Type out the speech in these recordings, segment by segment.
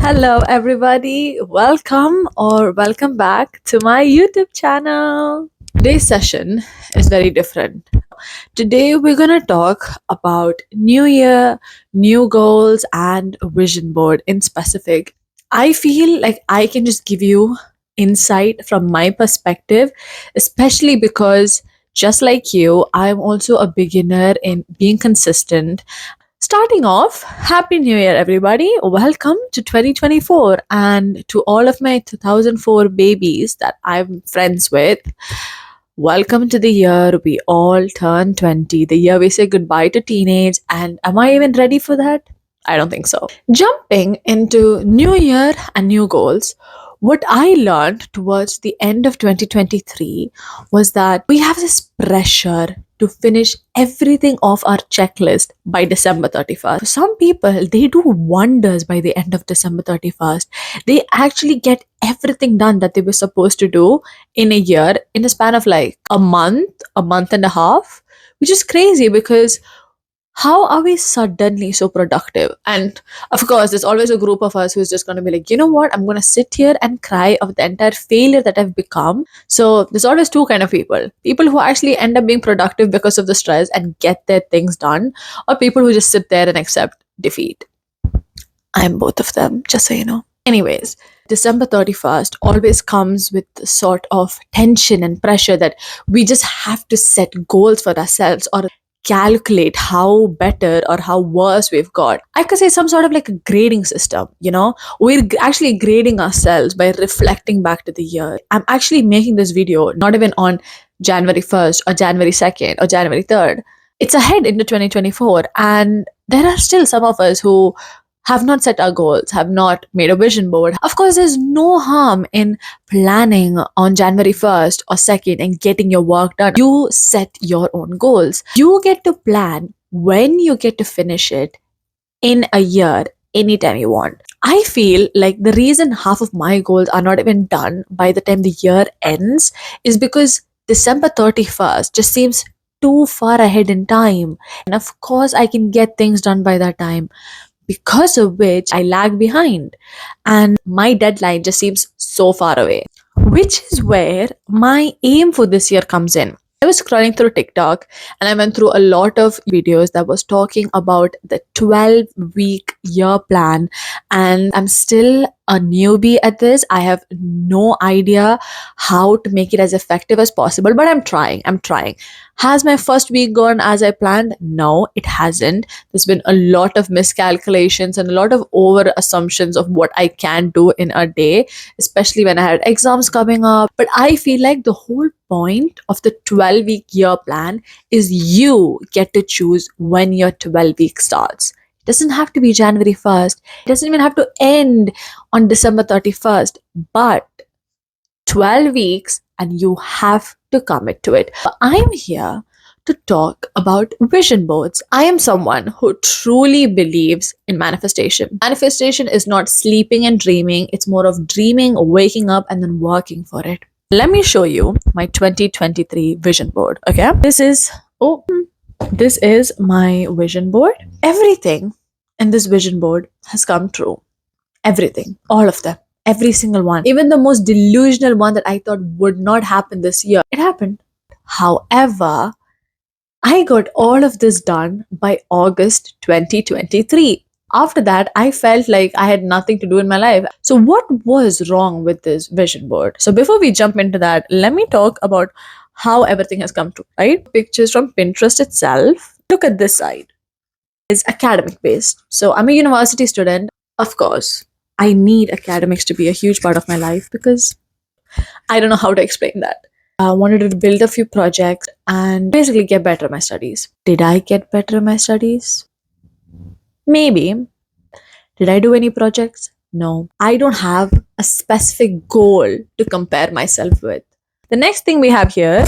Hello, everybody. Welcome back to my YouTube channel. Today's session is very different. Today, we're going to talk about New Year, new goals, and vision board in specific. I feel like I can just give you insight from my perspective, especially because just like you, I'm also a beginner in being consistent. Starting off, Happy New Year, everybody. Welcome to 2024. And to all of my 2004 babies that I'm friends with, welcome to the year we all turn 20, the year we say goodbye to teenage. And am I even ready for that? I don't think so. Jumping into New Year and new goals, what I learned towards the end of 2023 was that we have this pressure to finish everything off our checklist by December 31st. For some people, they do wonders by the end of December 31st. They actually get everything done that they were supposed to do in a year in a span of like a month and a half, which is crazy because how are we suddenly so productive? And of course, there's always a group of us who's just going to be like, you know what? I'm going to sit here and cry of the entire failure that I've become. So there's always two kind of people who actually end up being productive because of the stress and get their things done, or people who just sit there and accept defeat. I'm both of them, just so you know. Anyways, December 31st always comes with the sort of tension and pressure that we just have to set goals for ourselves or calculate how better or how worse we've got. I could say some sort of like a grading system, you know? Actually grading ourselves by reflecting back to the year. I'm actually making this video not even on January 1st or January 2nd or January 3rd. It's ahead into 2024, and there are still some of us who have not set our goals, have not made a vision board. Of course, there's no harm in planning on January 1st or 2nd and getting your work done. You set your own goals. You get to plan when you get to finish it in a year, anytime you want. I feel like the reason half of my goals are not even done by the time the year ends is because December 31st just seems too far ahead in time. And of course, I can get things done by that time, because of which I lag behind. And my deadline just seems so far away, which is where my aim for this year comes in. I was scrolling through TikTok and I went through a lot of videos that was talking about the 12-week year plan. And I'm still a newbie at this. I have no idea how to make it as effective as possible, but I'm trying. Has my first week gone as I planned? No, it hasn't. There's been a lot of miscalculations and a lot of over assumptions of what I can do in a day, especially when I had exams coming up. But I feel like the whole point of the 12-week year plan is you get to choose when your 12 week starts. It doesn't have to be January 1st. It doesn't even have to end on December 31st. But 12 weeks and you have to commit to it. I'm here to talk about vision boards. I am someone who truly believes in manifestation. Manifestation is not sleeping and dreaming, it's more of dreaming, waking up, and then working for it. Let me show you my 2023 vision board. Okay, this is my vision board. Everything in this vision board has come true. Everything, all of them. Every single one, even the most delusional one that I thought would not happen this year, it happened. However, I got all of this done by August 2023. After that, I felt like I had nothing to do in my life. So, what was wrong with this vision board? So, before we jump into that, let me talk about how everything has come true, right? Pictures from Pinterest itself. Look at this side. It's academic based. So, I'm a university student, of course. I need academics to be a huge part of my life because I don't know how to explain that. I wanted to build a few projects and basically get better at my studies. Did I get better at my studies? Maybe. Did I do any projects? No. I don't have a specific goal to compare myself with. The next thing we have here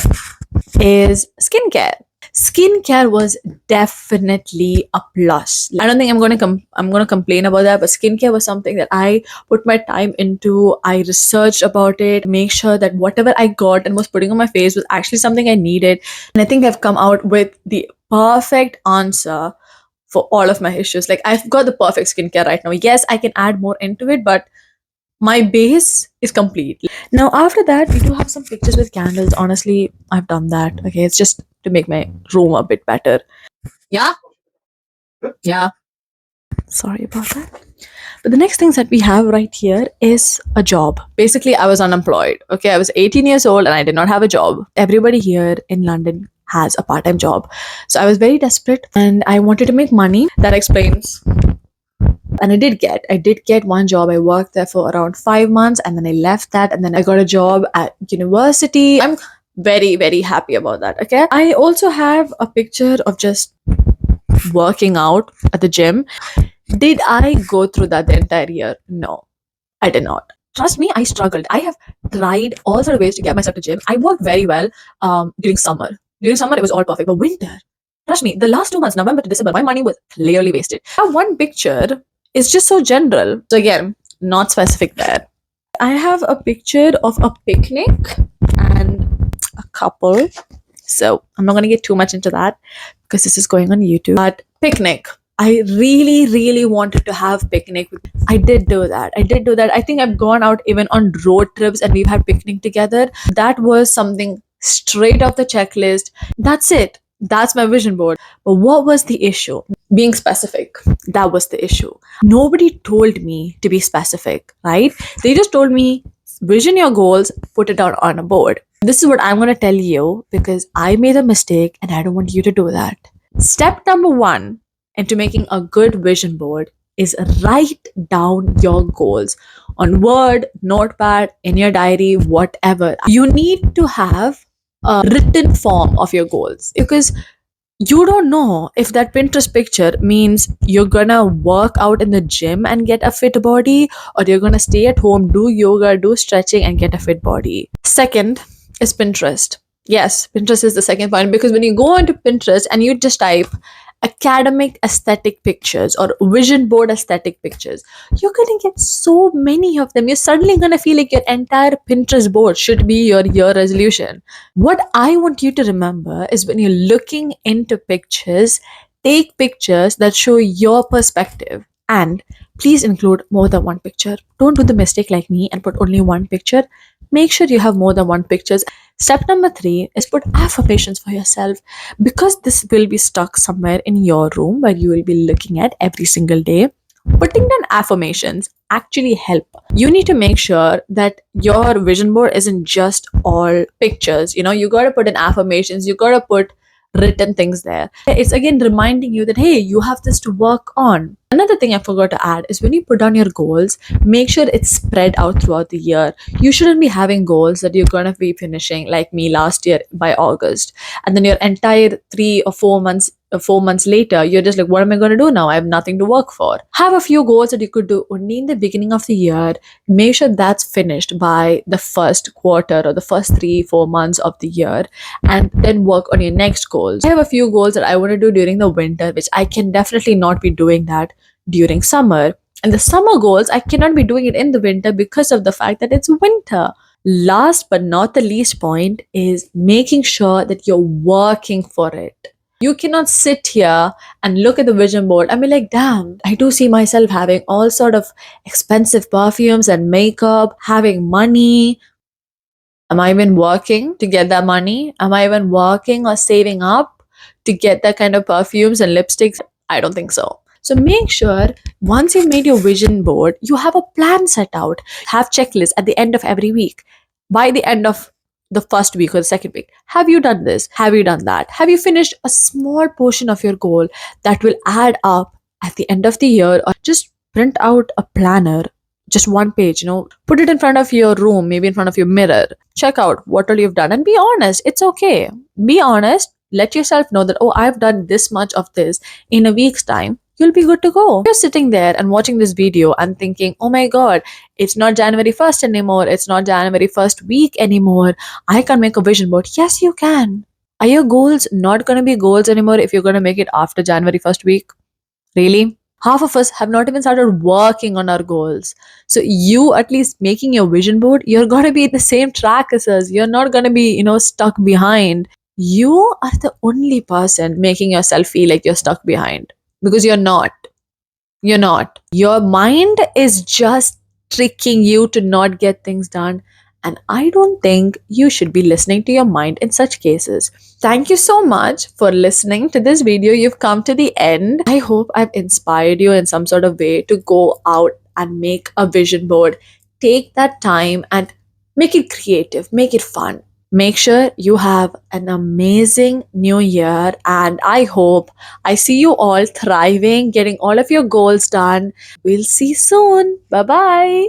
is skincare. skincare was definitely a plus. I don't think I'm going to complain about that, but skincare was something that I put my time into. I researched about it, make sure that whatever I got and was putting on my face was actually something I needed. And I think I've come out with the perfect answer for all of my issues. Like, I've got the perfect skincare right now. Yes, I can add more into it, but my base is complete. Now, after that, we do have some pictures with candles. Honestly, I've done that. Okay, it's just to make my room a bit better. Yeah, yeah. Sorry about that. But the next things that we have right here is a job. Basically, I was unemployed. Okay, I was 18 years old and I did not have a job. Everybody here in London has a part time job. So I was very desperate and I wanted to make money. That explains. And I did get one job. I worked there for around 5 months and then I left that and then I got a job at university. I'm very, very happy about that. Okay. I also have a picture of just working out at the gym. Did I go through that the entire year? No, I did not. Trust me, I struggled. I have tried all sort of ways to get myself to gym. I worked very well during summer. During summer, it was all perfect. But winter, trust me, the last 2 months, November to December, my money was clearly wasted. One picture is just so general. So again, not specific there. I have a picture of a picnic and a couple. So I'm not going to get too much into that because this is going on YouTube. But picnic. I really, really wanted to have picnic. I did do that. I think I've gone out even on road trips and we've had picnic together. That was something straight off the checklist. That's it. That's my vision board. But what was the issue? Being specific. That was the issue. Nobody told me to be specific, right? They just told me, vision your goals, put it out on a board. This is what I'm going to tell you because I made a mistake and I don't want you to do that. Step number 1 into making a good vision board is write down your goals on Word, Notepad, in your diary, whatever. You need to have a written form of your goals because you don't know if that Pinterest picture means you're gonna work out in the gym and get a fit body, or you're gonna stay at home, do yoga, do stretching, and get a fit body. Second is Pinterest. Yes, Pinterest is the second point because when you go onto Pinterest and you just type academic aesthetic pictures or vision board aesthetic pictures, you're gonna get so many of them. You're suddenly gonna feel like your entire Pinterest board should be your year resolution. What I want you to remember is when you're looking into pictures, take pictures that show your perspective and please include more than one picture. Don't do the mistake like me and put only one picture. Make sure you have more than one pictures. Step number 3 is put affirmations for yourself because this will be stuck somewhere in your room where you will be looking at every single day. Putting down affirmations actually help. You need to make sure that your vision board isn't just all pictures. You got to put in affirmations, you got to put written things there. It's again reminding you that, hey, you have this to work on. Another thing I forgot to add is when you put down your goals, make sure it's spread out throughout the year. You shouldn't be having goals that you're going to be finishing like me last year by August. And then your entire 4 months later, you're just like, what am I going to do now? I have nothing to work for. Have a few goals that you could do only in the beginning of the year. Make sure that's finished by the first quarter or the first 3-4 months of the year, and then work on your next goals. I have a few goals that I want to do during the winter, which I can definitely not be doing that during summer. And the summer goals, I cannot be doing it in the winter because of the fact that it's winter. Last but not the least point is making sure that you're working for it. You cannot sit here and look at the vision board and be like, damn, I do see myself having all sort of expensive perfumes and makeup, having money. Am I even working to get that money? Am I even working or saving up to get that kind of perfumes and lipsticks? I don't think so. So make sure once you've made your vision board, you have a plan set out. Have checklists at the end of every week. By the end of the first week or the second week, have you done this? Have you done that? Have you finished a small portion of your goal that will add up at the end of the year? Or just print out a planner, just one page, put it in front of your room, maybe in front of your mirror. Check out what all you've done and be honest. It's okay. Be honest. Let yourself know that, oh, I've done this much of this in a week's time. You'll be good to go. You're sitting there and watching this video and thinking, oh my God, it's not January 1st anymore. It's not January 1st week anymore. I can't make a vision board. Yes, you can. Are your goals not going to be goals anymore if you're going to make it after January 1st week? Really? Half of us have not even started working on our goals. So you at least making your vision board, you're going to be in the same track as us. You're not going to be, stuck behind. You are the only person making yourself feel like you're stuck behind, because you're not. You're not. Your mind is just tricking you to not get things done. And I don't think you should be listening to your mind in such cases. Thank you so much for listening to this video. You've come to the end. I hope I've inspired you in some sort of way to go out and make a vision board. Take that time and make it creative, make it fun. Make sure you have an amazing new year, and I hope I see you all thriving, getting all of your goals done. We'll see soon. Bye bye.